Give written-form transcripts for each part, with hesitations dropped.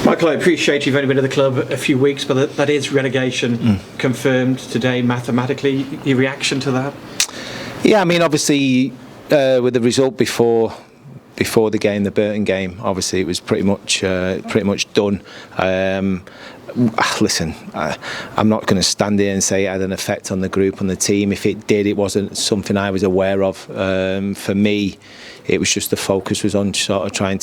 Michael, I appreciate you've only been at the club a few weeks, but that is relegation confirmed today mathematically. Your reaction to that? Yeah, I mean, obviously, with the result before the game, the Burton game, obviously it was pretty much done. Listen, I'm not going to stand here and say it had an effect on the group, on the team. If it did, it wasn't something I was aware of. For me, it was just the focus was on sort of trying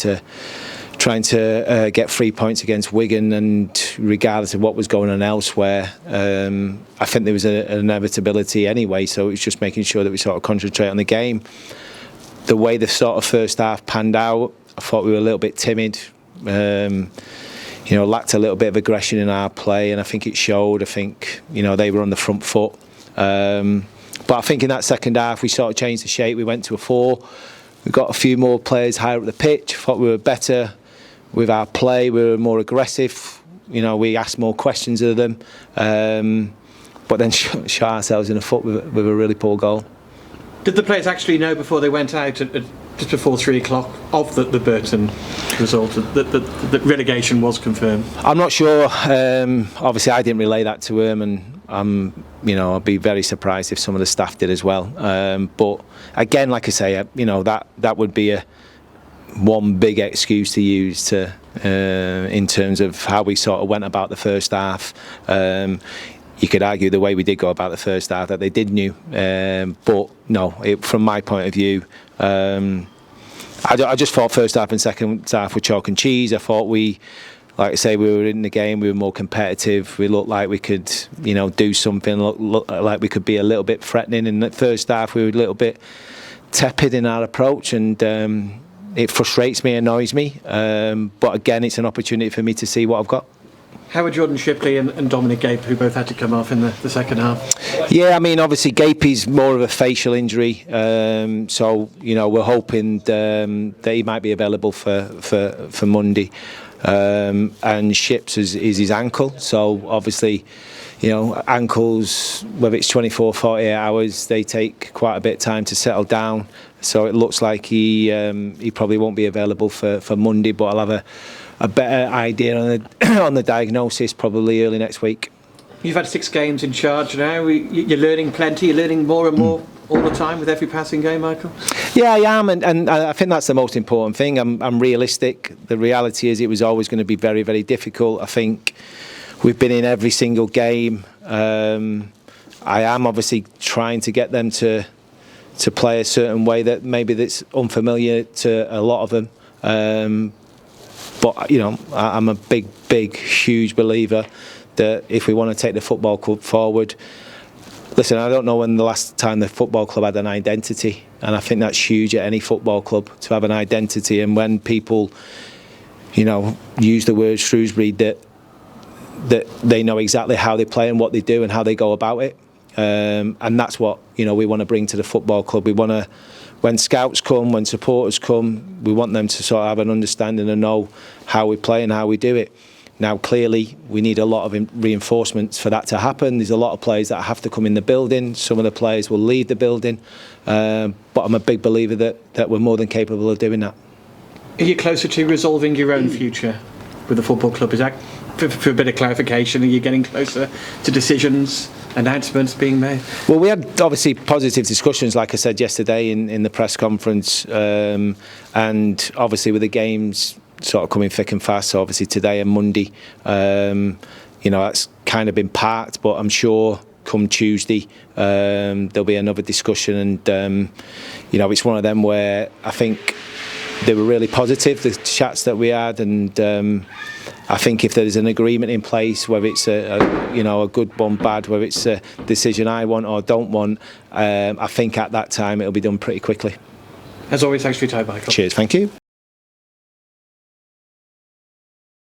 to get 3 points against Wigan, and regardless of what was going on elsewhere, I think there was an inevitability anyway, so it was just making sure that we sort of concentrate on the game. The way the sort of first half panned out, I thought we were a little bit timid, lacked a little bit of aggression in our play, and I think it showed. I think, they were on the front foot. But I think in that second half, we sort of changed the shape. We went to a 4. We got a few more players higher up the pitch. I thought we were better with our play. We were more aggressive. We asked more questions of them. But then shot ourselves in the foot with a really poor goal. Did the players actually know before they went out, just before 3 o'clock, of the Burton result, that relegation was confirmed? I'm not sure. Obviously, I didn't relay that to him, and I'd be very surprised if some of the staff did as well. But again, like I say, that would be one big excuse to use in terms of how we sort of went about the first half. You could argue the way we did go about the first half that they did knew, but no. From my point of view, I just thought first half and second half were chalk and cheese. I thought like I say, we were in the game. We were more competitive. We looked like we could, do something. Look like we could be a little bit threatening. In the first half, we were a little bit tepid in our approach, and it frustrates me, annoys me. But again, it's an opportunity for me to see what I've got. How were Jordan Shipley and Dominic Gape, who both had to come off in the second half? Yeah, I mean, obviously Gapey's more of a facial injury, so we're hoping that he might be available for Monday. And Ships is his ankle, so obviously, ankles, whether it's 24, 48 hours, they take quite a bit of time to settle down. So it looks like he probably won't be available for Monday, but I'll have a better idea on the diagnosis probably early next week. You've had 6 games in charge now. You're learning plenty. You're learning more and more all the time with every passing game, Michael. Yeah, I am, and I think that's the most important thing. I'm realistic. The reality is it was always going to be very, very difficult. I think we've been in every single game. I am obviously trying to get them to play a certain way that maybe that's unfamiliar to a lot of them. But I'm a big, huge believer that if we want to take the football club forward, listen, I don't know when the last time the football club had an identity, and I think that's huge at any football club to have an identity. And when people, use the word Shrewsbury, that they know exactly how they play and what they do and how they go about it, and that's what we want to bring to the football club. We want to. When scouts come, when supporters come, we want them to sort of have an understanding and know how we play and how we do it. Now, clearly, we need a lot of reinforcements for that to happen. There's a lot of players that have to come in the building. Some of the players will leave the building. But I'm a big believer that we're more than capable of doing that. Are you closer to resolving your own future with the football club? Is that, for a bit of clarification, are you getting closer to decisions, announcements being made? Well, we had obviously positive discussions, like I said yesterday in the press conference, and obviously with the games sort of coming thick and fast, so obviously today and Monday, that's kind of been parked, but I'm sure come Tuesday there'll be another discussion, and it's one of them where I think they were really positive, the chats that we had, and I think if there's an agreement in place, whether it's a good one, bad, whether it's a decision I want or don't want, I think at that time it'll be done pretty quickly. As always, thanks for your time, Michael. Cheers, thank you.